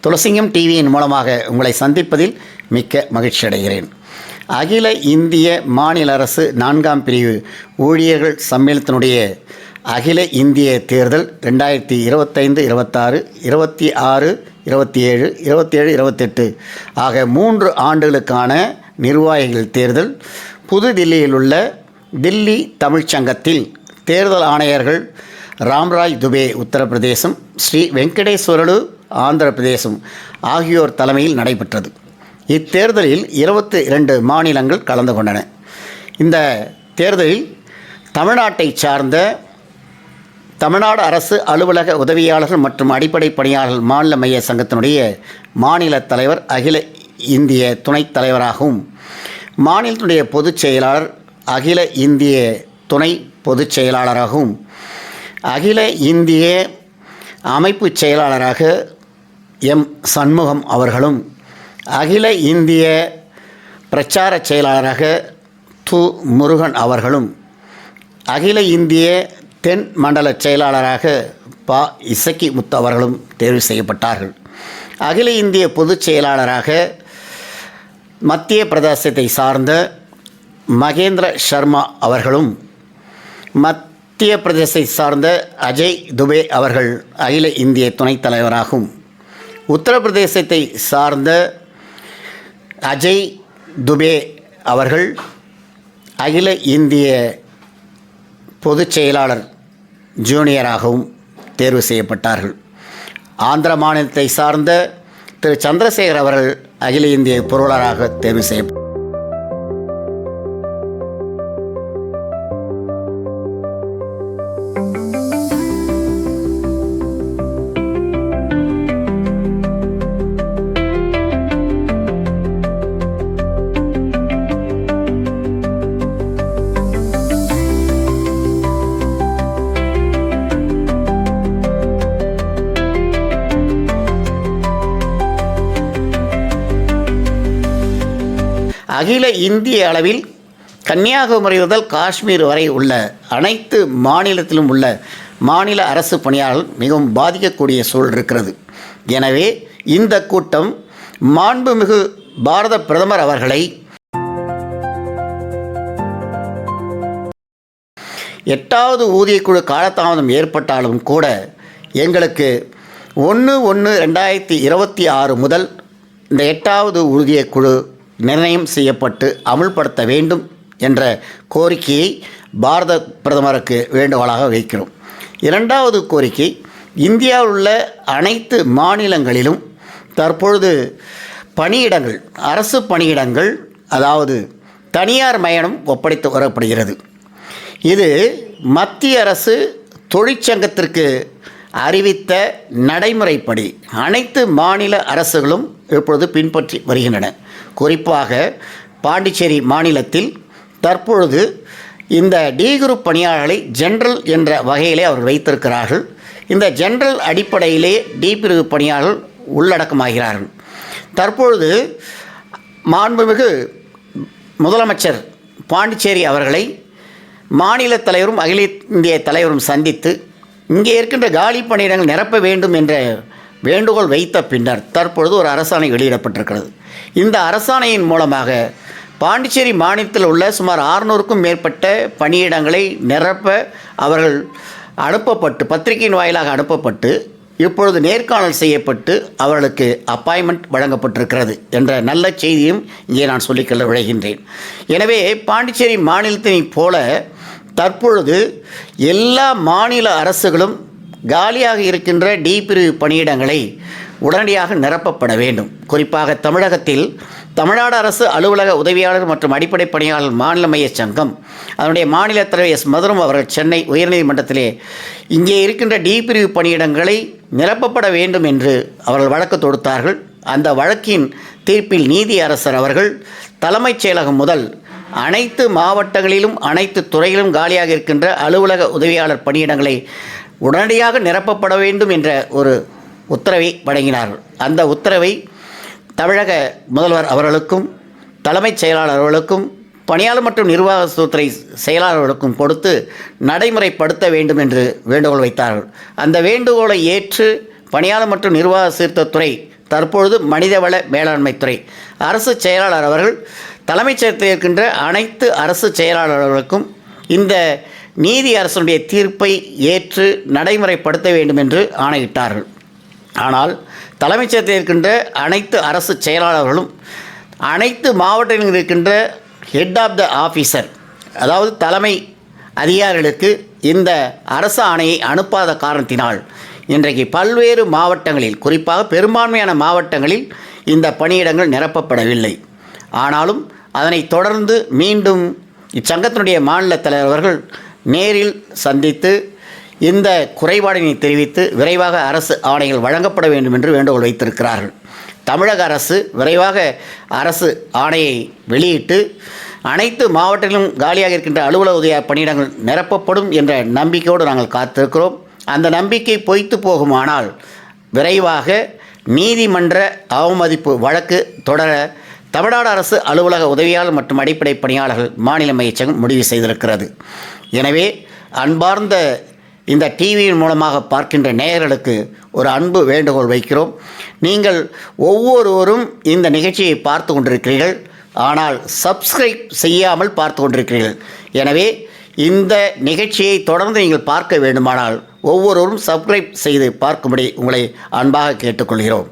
துளசிங்கம் டிவியின் மூலமாக உங்களை சந்திப்பதில் மிக்க மகிழ்ச்சி அடைகிறேன். அகில இந்திய மாநில அரசு 4ஆம் பிரிவு ஊழியர்கள் சம்மேளனத்தினுடைய அகில இந்திய தேர்தல் 2025, 26, 26, 27, 27, 28 ஆக 3 ஆண்டுகளுக்கான நிர்வாகிகள் தேர்தல் புதுதில்லியில் உள்ள தில்லி தமிழ்ச்சங்கத்தில் தேர்தல் ஆணையர்கள் ராம்ராஜ் துபே உத்தரப்பிரதேசம், ஸ்ரீ வெங்கடேஸ்வரலு ஆந்திர பிரதேசம் ஆகியோர் தலைமையில் நடைபெற்றது. இத்தேர்தலில் 22 மாநிலங்கள் கலந்து கொண்டன. இந்த தேர்தலில் தமிழ்நாட்டை சார்ந்த தமிழ்நாடு அரசு அலுவலக உதவியாளர்கள் மற்றும் அடிப்படை பணியாளர்கள் மாநில மைய சங்கத்தினுடைய மாநில தலைவர், அகில இந்திய துணைத் தலைவராகவும், மாநிலத்தினுடைய பொதுச் செயலாளர், அகில இந்திய துணை பொதுச் செயலாளராகவும், அகில இந்திய அமைப்பு செயலாளராக எம் சண்முகம் அவர்களும், அகில இந்திய பிரச்சார செயலாளராக து முருகன் அவர்களும், அகில இந்திய தென் மண்டல செயலாளராக ப இசக்கி முத்து அவர்களும் தேர்வு செய்யப்பட்டார்கள். அகில இந்திய பொதுச் செயலாளராக மத்திய பிரதேசத்தை சார்ந்த மகேந்திர சர்மா அவர்களும், மத்திய பிரதேசத்தை சார்ந்த அஜய் துபே அவர்கள் அகில இந்திய துணைத் தலைவராகவும், உத்தரப்பிரதேசத்தை சார்ந்த அஜய் துபே அவர்கள் அகில இந்திய பொதுச் செயலாளர் ஜூனியராகவும் தேர்வு செய்யப்பட்டார்கள். ஆந்திர மாநிலத்தை சார்ந்த திரு சந்திரசேகர் அவர்கள் அகில இந்திய பொருளாளராக தேர்வு செய்யப்பட்டார். அகில இந்திய அளவில் கன்னியாகுமரி முதல் காஷ்மீர் வரை உள்ள அனைத்து மாநிலத்திலும் உள்ள மாநில அரசு பணியாளர்கள் மிகவும் பாதிக்கக்கூடிய சூழல் இருக்கிறது. எனவே இந்த கூட்டம் மாண்புமிகு பாரத பிரதமர் அவர்களை 8வது ஊதியக்குழு காலதாமதம் ஏற்பட்டாலும் கூட எங்களுக்கு 1/1/2026 முதல் இந்த 8வது ஊதியக்குழு நிர்ணயம் செய்யப்பட்டு அமுல்படுத்த வேண்டும் என்ற கோரிக்கையை பாரத பிரதமருக்கு வேண்டுகோளாக வைக்கிறோம். 2வது கோரிக்கை, இந்தியாவில் உள்ள அனைத்து மாநிலங்களிலும் தற்பொழுது பணியிடங்கள், அரசு பணியிடங்கள், அதாவது தனியார் மயம் ஒப்படைத்து வரப்படுகிறது. இது மத்திய அரசு தொழிற்சங்கத்திற்கு அறிவித்த நடைமுறைப்படி அனைத்து மாநில அரசுகளும் இப்பொழுது பின்பற்றி வருகின்றன. குறிப்பாக பாண்டிச்சேரி மாநிலத்தில் தற்பொழுது இந்த டி குரூப் பணியாளர்களை ஜென்ரல் என்ற வகையிலே அவர் வைத்திருக்கிறார்கள். இந்த ஜென்ரல் அடிப்படையிலே டி பிரிவு பணியாளர்கள் உள்ளடக்கமாகிறார்கள். தற்பொழுது மாண்புமிகு முதலமைச்சர் பாண்டிச்சேரி அவர்களை மாநில தலைவரும் அகில இந்திய தலைவரும் சந்தித்து இங்கே இருக்கின்ற காலி பணியிடங்கள் நிரப்ப வேண்டும் என்ற வேண்டுகோள் வைத்த பின்னர் தற்பொழுது ஒரு அரசாணை வெளியிடப்பட்டிருக்கிறது. இந்த அரசாணையின் மூலமாக பாண்டிச்சேரி மாநிலத்தில் உள்ள சுமார் 600க்கும் மேற்பட்ட பணியிடங்களை நிரப்ப அவர்கள் அனுப்பப்பட்டு, பத்திரிகையின் வாயிலாக அனுப்பப்பட்டு, இப்பொழுது நேர்காணல் செய்யப்பட்டு அவர்களுக்கு அப்பாயின்மெண்ட் வழங்கப்பட்டிருக்கிறது என்ற நல்ல செய்தியும் இங்கே நான் சொல்லிக்கொள்ள விளைகின்றேன். எனவே பாண்டிச்சேரி மாநிலத்தினைப் போல தற்பொழுது எல்லா மாநில அரசுகளும் காலியாக இருக்கின்ற டி பிரிவு பணியிடங்களை உடனடியாக நிரப்பப்பட வேண்டும். குறிப்பாக தமிழகத்தில் தமிழ்நாடு அரசு அலுவலக உதவியாளர் மற்றும் அடிப்படை பணியாளர் மாநில மைய சங்கம், அதனுடைய மாநில தலைவர் எஸ் மதுரம் அவர்கள் சென்னை உயர்நீதிமன்றத்திலே இங்கே இருக்கின்ற டி பிரிவு பணியிடங்களை நிரப்பப்பட வேண்டும் என்று அவர்கள் வழக்கு தொடுத்தார்கள். அந்த வழக்கின் தீர்ப்பில் நீதியரசர் அவர்கள் தலைமைச் செயலகம் முதல் அனைத்து மாவட்டங்களிலும் அனைத்து துறையிலும் காலியாக இருக்கின்ற அலுவலக உதவியாளர் பணியிடங்களை உடனடியாக நிரப்பப்பட வேண்டும் என்ற ஒரு உத்தரவை வழங்கினார்கள். அந்த உத்தரவை தமிழக முதல்வர் அவர்களுக்கும் தலைமைச் செயலாளர் அவர்களுக்கும் பணியாளர் மற்றும் நிர்வாகத்துறை செயலாளர்களுக்கும் கொடுத்து நடைமுறைப்படுத்த வேண்டும் என்று வேண்டுகோள் வைத்தார்கள். அந்த வேண்டுகோளை ஏற்று பணியாளர் மற்றும் நிர்வாக சீர்திருத்தத்துறை தற்பொழுது மனிதவள மேலாண்மைத்துறை அரசு செயலாளர் அவர்கள் தலைமைச் செயலகத்தில் இருக்கின்ற அனைத்து அரசு செயலாளர்களுக்கும் இந்த நீதி அரசனுடைய தீர்ப்பை ஏற்று நடைமுறைப்படுத்த வேண்டும் என்று ஆணையிட்டார்கள். ஆனால் தலைமைச் செயலகத்தில் இருக்கின்ற அனைத்து அரசு செயலாளர்களும் அனைத்து மாவட்டங்களில் இருக்கின்ற ஹெட் ஆஃப் த ஆஃபீஸர், அதாவது தலைமை அதிகாரிகளுக்கு இந்த அரசு ஆணையை அனுப்பாத காரணத்தினால் இன்றைக்கு பல்வேறு மாவட்டங்களில், குறிப்பாக பெரும்பான்மையான மாவட்டங்களில் இந்த பணியிடங்கள் நிரப்பப்படவில்லை. ஆனாலும் அதனைத் தொடர்ந்து மீண்டும் இச்சங்கத்தினுடைய மாநில தலைவர் அவர்கள் நேரில் சந்தித்து இந்த குறைபாடினை தெரிவித்து விரைவாக அரசு ஆணைகள் வழங்கப்பட வேண்டும் என்று வேண்டுகோள் வைத்திருக்கிறார்கள். தமிழக அரசு விரைவாக அரசு ஆணையை வெளியிட்டு அனைத்து மாவட்டங்களிலும் காலியாக இருக்கின்ற அலுவலக உதவி பணியிடங்கள் நிரப்பப்படும் என்ற நம்பிக்கையோடு நாங்கள் காத்திருக்கிறோம். அந்த நம்பிக்கை பொய்த்து போகுமானால் விரைவாக நீதிமன்ற அவமதிப்பு வழக்கு தொடர தமிழ்நாடு அரசு அலுவலக உதவியாளர் மற்றும் அடிப்படை பணியாளர்கள் மாநில அமைச்சகம் முடிவு செய்திருக்கிறது. எனவே அன்பார்ந்த இந்த டிவியின் மூலமாக பார்க்கின்ற நேயர்களுக்கு ஒரு அன்பு வேண்டுகோள் வைக்கிறோம். நீங்கள் ஒவ்வொருவரும் இந்த நிகழ்ச்சியை பார்த்து கொண்டிருக்கிறீர்கள், ஆனால் சப்ஸ்கிரைப் செய்யாமல் பார்த்து கொண்டிருக்கிறீர்கள். எனவே இந்த நிகழ்ச்சியை தொடர்ந்து நீங்கள் பார்க்க வேண்டுமானால் ஒவ்வொருவரும் சப்ஸ்கிரைப் செய்து பார்க்கும்படி உங்களை அன்பாக கேட்டுக்கொள்கிறோம்.